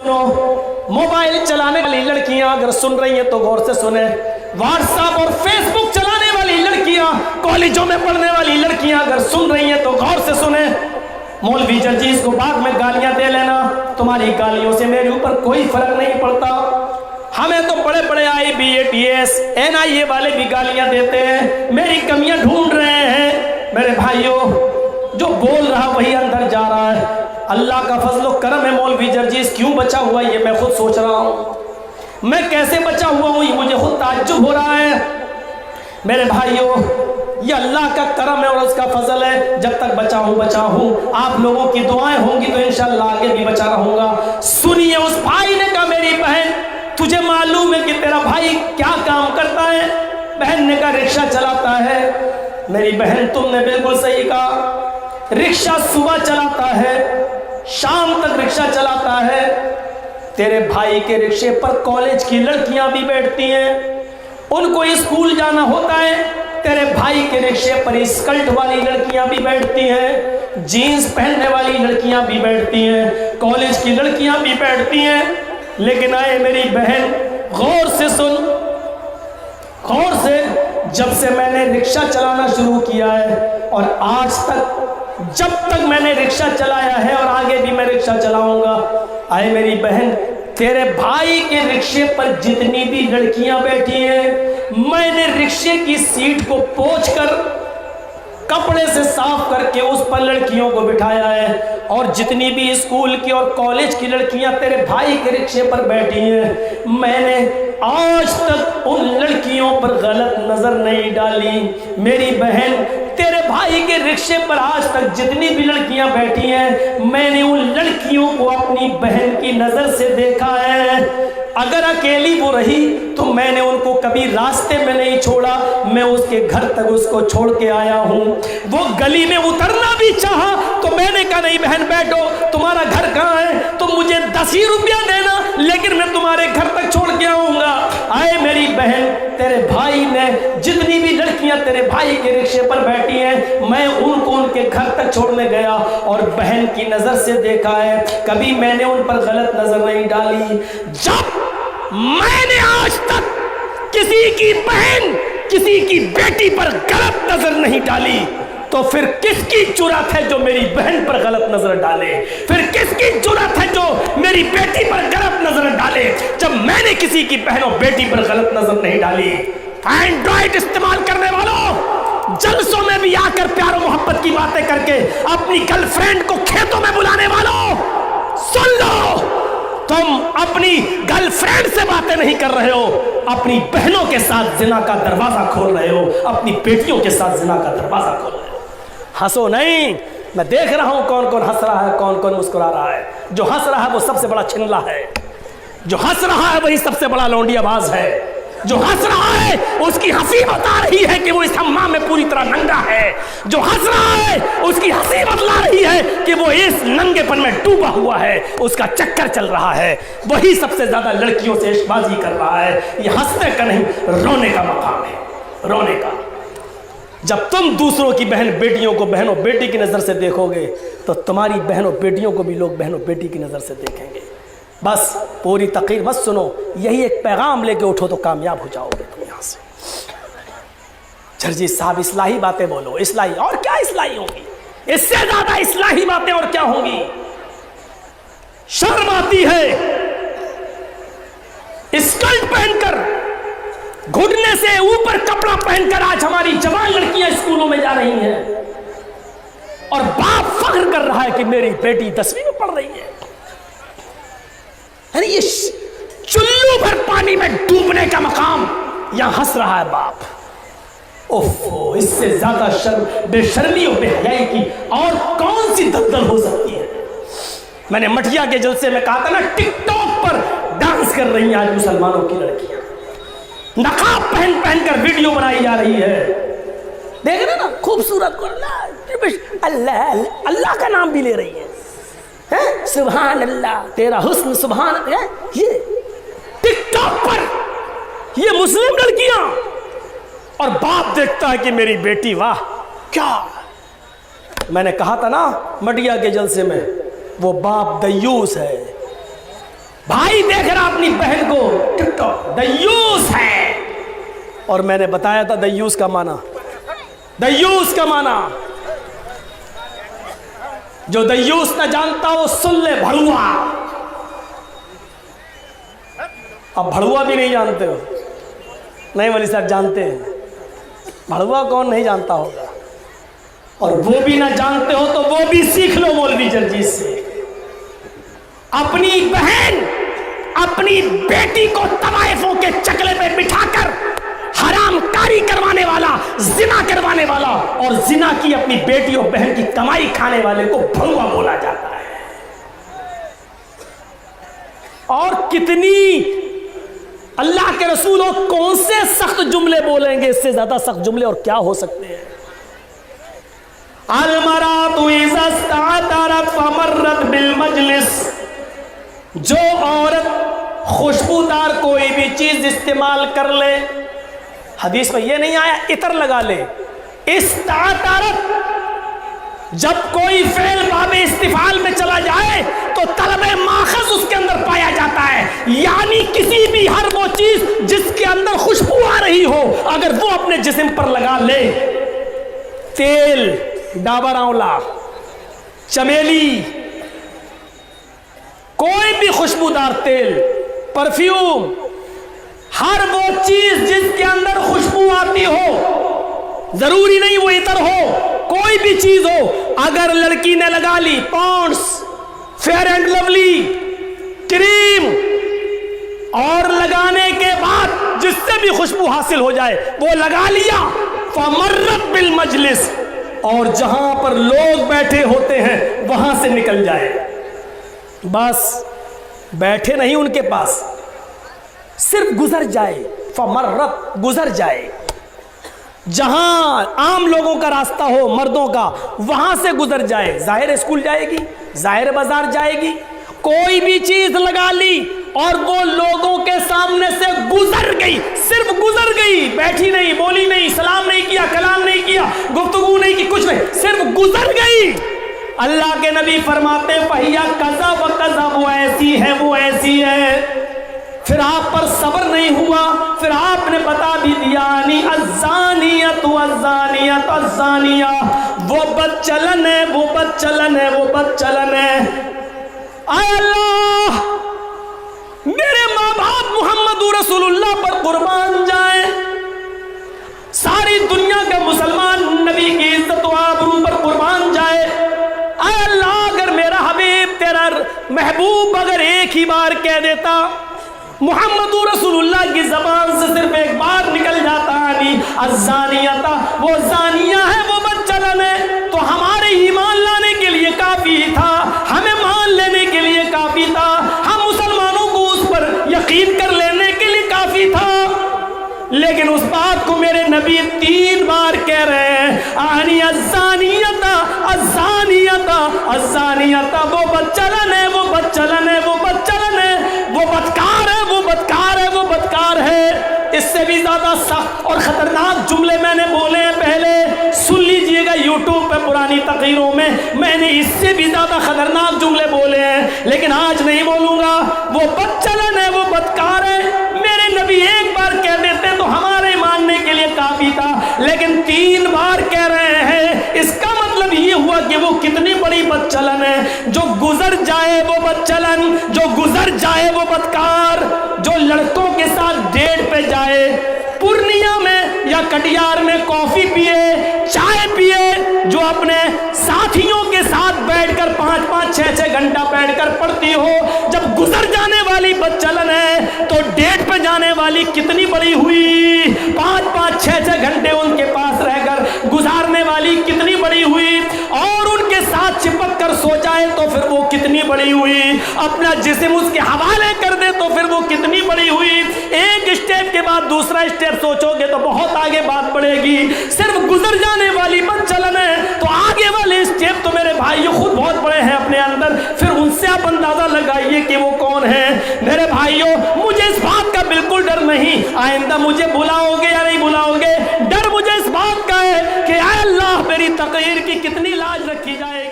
Mobile چلانے والی لڑکیاں اگر سن رہی ہیں تو غور سے سنیں. واٹس ایپ اور فیس بک چلانے والی لڑکیاں, کالجوں میں پڑھنے والی لڑکیاں اگر سن رہی ہیں تو غور سے سنیں. مولوی جرجیز کو بعد میں گالیاں دے لینا, تمہاری گالیوں سے میرے اوپر کوئی فرق نہیں پڑتا. ہمیں تو بڑے بڑے IBATS NIA والے بھی گالیاں دیتے ہیں, میری کمیاں ڈھونڈ رہے ہیں. میرے بھائیوں, جو بول رہا وہی اندر جا رہا ہے. اللہ کا فضل و کرم ہے. مولوی جرجیز کیوں بچا ہوا یہ میں خود سوچ رہا ہوں, میں کیسے بچا ہوا ہوں یہ مجھے خود تعجب ہو رہا ہے. میرے بھائیوں, یہ اللہ کا کرم ہے اور اس کا فضل ہے. جب تک بچا ہوں آپ لوگوں کی دعائیں ہوں گی تو انشاءاللہ آگے بھی بچا رہوں گا. سنیے, اس بھائی نے کہا میری بہن تجھے معلوم ہے کہ تیرا بھائی کیا کام کرتا ہے؟ بہن نے کہا رکشہ چلاتا ہے. میری بہن تم نے بالکل صحیح کہا, رکشہ صبح چلاتا ہے, شام تک رکشہ چلاتا ہے. تیرے بھائی کے رکشے پر کالج کی لڑکیاں بھی بیٹھتی ہیں, ان کو اسکول جانا ہوتا ہے. تیرے بھائی کے رکشے پر اسکرٹ والی لڑکیاں بھی بیٹھتی ہیں, جینز پہننے والی لڑکیاں بھی بیٹھتی ہیں, کالج کی لڑکیاں بھی بیٹھتی ہیں. لیکن آئے میری بہن غور سے سن, غور سے, جب سے میں نے رکشہ چلانا شروع کیا ہے اور آج تک جب تک میں نے رکشہ چلایا ہے اور آگے بھی میں رکشہ چلاؤں گا, آئے میری بہن تیرے بھائی کے رکشے پر جتنی بھی لڑکیاں بیٹھی ہیں میں نے رکشے کی سیٹ کو پوچھ کر کپڑے سے صاف کر کے اس پر لڑکیوں کو بٹھایا ہے. اور جتنی بھی اسکول کی اور کالج کی لڑکیاں تیرے بھائی کے رکشے پر بیٹھی ہیں میں نے آج تک ان لڑکیوں پر غلط نظر نہیں ڈالی. میری بہن تیرے بھائی کے رکشے پر آج تک جتنی بھی لڑکیاں بیٹھی ہیں میں نے ان لڑکیوں کو اپنی بہن کی نظر سے دیکھا ہے. اگر اکیلی وہ رہی تو میں نے ان کو کبھی راستے میں نہیں چھوڑا, میں اس کے گھر تک اس کو چھوڑ کے آیا ہوں. وہ گلی میں اترنا بھی چاہا تو میں نے کہا نہیں بہن بیٹھو, تمہارا گھر کہاں ہے, تم مجھے 10 ہی روپیہ دینا لیکن میں تمہارے گھر تک چھوڑ کے آؤں گا. آئے میری بہن تیرے بھائی نے جتنی بھی لڑکیاں تیرے بھائی کے رکشے پر بیٹھی ہیں میں ان کو ان کے گھر تک چھوڑنے گیا اور بہن کی نظر سے دیکھا ہے, کبھی میں نے ان پر غلط نظر نہیں ڈالی. جب میں نے آج تک کسی کی بہن کسی کی بیٹی پر غلط نظر نہیں ڈالی تو پھر کس کی جرأت ہے جو میری بہن پر غلط نظر ڈالے, پھر کس کی جرأت ہے جو میری بیٹی پر غلط نظر ڈالے جب میں نے کسی کی بہن اور بیٹی پر غلط نظر نہیں ڈالی. اینڈرائڈ استعمال کرنے والوں, جلسوں میں بھی آ کر پیار و محبت کی باتیں کر کے اپنی گرل فرینڈ کو کھیتوں میں بلانے والوں سن لو, تم اپنی گرل فرینڈ سے باتیں نہیں کر رہے ہو, اپنی بہنوں کے ساتھ زنا کا دروازہ کھول رہے ہو, اپنی بیٹیوں کے ساتھ زنا کا دروازہ کھول رہے ہو. ہنسو نہیں, میں دیکھ رہا ہوں کون کون ہنس رہا ہے کون کون مسکرا رہا ہے. جو ہنس رہا ہے وہ سب سے بڑا چھنلا ہے, جو ہنس رہا ہے وہی سب سے بڑا لونڈیا باز ہے. جو ہنس رہا ہے اس کی ہنسی بتا رہی ہے کہ وہ اس حمام میں پوری طرح ننگا ہے, جو ہنس رہا ہے اس کی ہنسی بتلا رہی ہے کہ وہ اس ننگے پن میں ڈوبا ہوا ہے, اس کا چکر چل رہا ہے, وہی سب سے زیادہ لڑکیوں سے عشق بازی کر رہا ہے. یہ ہنسنے کا نہیں رونے کا مقام ہے, رونے کا. جب تم دوسروں کی بہن بیٹیوں کو بہن و بیٹی کی نظر سے دیکھو گے تو تمہاری بہن و بیٹیوں کو بھی لوگ بہن و بیٹی کی نظر سے دیکھیں گے. بس پوری تقریر مت سنو, یہی ایک پیغام لے کے اٹھو تو کامیاب ہو جاؤ گے تم یہاں سے. جرجیز صاحب اصلاحی باتیں بولو, اصلاحی, اور کیا اصلاحی ہوگی, اس سے زیادہ اصلاحی باتیں اور کیا ہوں گی. شرم آتی ہے اسکرٹ پہن کر, گھٹنے سے اوپر کپڑا پہن کر آج ہماری جوان لڑکیاں اسکولوں میں جا رہی ہیں اور باپ فخر کر رہا ہے کہ میری بیٹی 10ویں میں پڑھ رہی ہے. یہ چلو بھر پانی میں ڈوبنے کا مقام, یہاں ہنس رہا ہے باپ. اوفو, اس سے زیادہ بے شرمی اور بے حیائی کی اور کون سی دلدل ہو سکتی ہے. میں نے مٹیا کے جلسے میں کہا تھا نا, ٹک ٹاک پر ڈانس کر رہی ہیں آج مسلمانوں کی لڑکیاں, نقاب پہن پہن کر ویڈیو بنائی جا رہی ہے. دیکھ رہے نا خوبصورت کو اللہ اللہ کا نام بھی لے رہی ہے, سبحان اللہ تیرا حسن سبحان اللہ. یہ ٹک ٹاک پر یہ مسلم لڑکیاں, اور باپ دیکھتا ہے کہ میری بیٹی واہ کیا. میں نے کہا تھا نا مٹیا کے جلسے میں, وہ باپ دیوس ہے, دیکھ رہا اپنی بہن کو ٹک ٹاک، دیوس ہے. اور میں نے بتایا تھا دیوس کا معنی، دیوس کا معنی جو دیوس نہ جانتا وہ سن لے بھڑوا. اب بھڑوا بھی نہیں جانتے ہو؟ نہیں ولی صاحب جانتے ہیں. بھڑوا کون نہیں جانتا ہوگا؟ اور وہ بھی نہ جانتے ہو تو وہ بھی سیکھ لو مولوی جرجیت سے. اپنی بہن اپنی بیٹی کو طوائفوں کے چکلے پہ بٹھا کر حرام کاری کروانے والا، زنا کروانے والا اور زنا کی اپنی بیٹی اور بہن کی کمائی کھانے والے کو بھڑوا بولا جاتا ہے. اور کتنی اللہ کے رسولوں کون سے سخت جملے بولیں گے، اس سے زیادہ سخت جملے اور کیا ہو سکتے ہیں. المرأة اذا استعطرت فمرت بالمجلس، جو عورت خوشبودار کوئی بھی چیز استعمال کر لے، حدیث میں یہ نہیں آیا عطر لگا لے، استعطرت، جب کوئی فعل باب استفعال میں چلا جائے تو طلب ماخذ اس کے اندر پایا جاتا ہے، یعنی کسی بھی ہر وہ چیز جس کے اندر خوشبو آ رہی ہو اگر وہ اپنے جسم پر لگا لے، تیل، ڈابر آنولا، چمیلی، کوئی بھی خوشبودار تیل، پرفیوم، ہر وہ چیز جس کے اندر خوشبو آتی ہو، ضروری نہیں وہ عطر ہو، کوئی بھی چیز ہو، اگر لڑکی نے لگا لی پونڈس، فیئر اینڈ لولی، کریم، اور لگانے کے بعد جس سے بھی خوشبو حاصل ہو جائے وہ لگا لیا، فمرت بالمجلس، اور جہاں پر لوگ بیٹھے ہوتے ہیں وہاں سے نکل جائے، بس بیٹھے نہیں ان کے پاس، صرف گزر جائے، فمرت، گزر جائے، جہاں عام لوگوں کا راستہ ہو، مردوں کا، وہاں سے گزر جائے. ظاہر اسکول جائے گی، ظاہر بازار جائے گی، کوئی بھی چیز لگا لی اور وہ لوگوں کے سامنے سے گزر گئی، صرف گزر گئی، بیٹھی نہیں، بولی نہیں، سلام نہیں کیا، کلام نہیں کیا، گفتگو نہیں کی، کچھ نہیں، صرف گزر گئی. اللہ کے نبی فرماتے ہیں فَهِيَ كَذَا وَكَذَا، وہ ایسی ہے، وہ ایسی ہے. پھر آپ پر صبر نہیں ہوا، پھر آپ نے بتا بھی دیا الزانیۃ والزانیۃ الزانیہ، وہ بدچلن ہے، وہ بدچلن ہے، وہ بدچلن ہے. اے اللہ میرے ماں باپ محمد رسول اللہ پر قربان جائیں، ساری دنیا کے مسلمان نبی کی عزت و آبرو پر قربان جائے. اے اللہ اگر میرا حبیب تیرا محبوب اگر ایک ہی بار کہہ دیتا، محمد رسول اللہ کی زبان سے صرف ایک بار نکل جاتا الزانیۃ، وہ زانیہ ہے، وہ بدچلن ہے، تو ہمارے ایمان لانے کے لیے کافی تھا، ہمیں مان لینے کے لیے کافی تھا، ہم مسلمانوں کو اس پر یقین کر لینے کے لیے کافی تھا. لیکن اس بات کو میرے نبی 3 بار کہہ رہے ہیں، الزانیۃ الزانیۃ الزانیۃ، وہ بدچلن ہے، وہ بدچلن ہے، وہ بدچلن ہے، وہ بدکار ہے، وہ بدکار ہے، وہ بدکار ہے. اس سے بھی زیادہ سخت اور خطرناک جملے میں نے بولے ہیں، پہلے سن لیجئے گا یوٹیوب پہ پرانی تقریروں میں نے اس سے بھی زیادہ خطرناک جملے بولے ہیں، لیکن آج نہیں بولوں گا. وہ بدچلن ہے، وہ بدکار ہے، میرے نبی ایک بار کہہ دیتے تو ہمارے ماننے کے لیے کافی تھا، لیکن 3 بار کہہ رہے ہیں. اس کا مطلب یہ ہوا کہ وہ کتنی بڑی بدچلن ہے، جو گزر جائے وہ بدچلن، جو گزر جائے وہ بدکار، جو لڑکوں کے ساتھ ڈیٹ پہ جائے، پورنیہ میں یا کٹیار میں کافی پیے، چائے پیے، جو اپنے ساتھیوں کے ساتھ بیٹھ کر 5-5 6-6 گھنٹہ بیٹھ کر پڑھتی ہو، جب گزر جانے والی بدچلن ہے تو ڈیٹ پہ جانے والی کتنی بڑی ہوئی، 5-5 6-6 گھنٹے ان کے پاس رہ کر گزارنے والی کتنی بڑی ہوئی، اور ان کے ساتھ چپک کر سو جائے تو پھر وہ کتنی بڑی ہوئی، اپنا جسم اس کے حوالے کر دے تو پھر وہ کتنی بڑی ہوئی. ایک اسٹیپ کے بعد دوسرا اسٹیپ سوچو گے تو بہت آگے بات بڑھے گی. صرف گزر جانے والی بدچلن ہے تو آگے والے اسٹیپ تو میرے بھائیوں خود بہت بڑے ہیں اپنے اندر، پھر ان سے آپ اندازہ لگائیے کہ وہ کون ہیں. میرے بھائیوں مجھے اس بات کا بالکل ڈر نہیں، آئندہ مجھے بلاؤ گے یا نہیں بلاؤ گے، ڈر مجھے اس بات کا ہے کہ اے اللہ میری تقریر کی کتنی لاج رکھی جائے گی.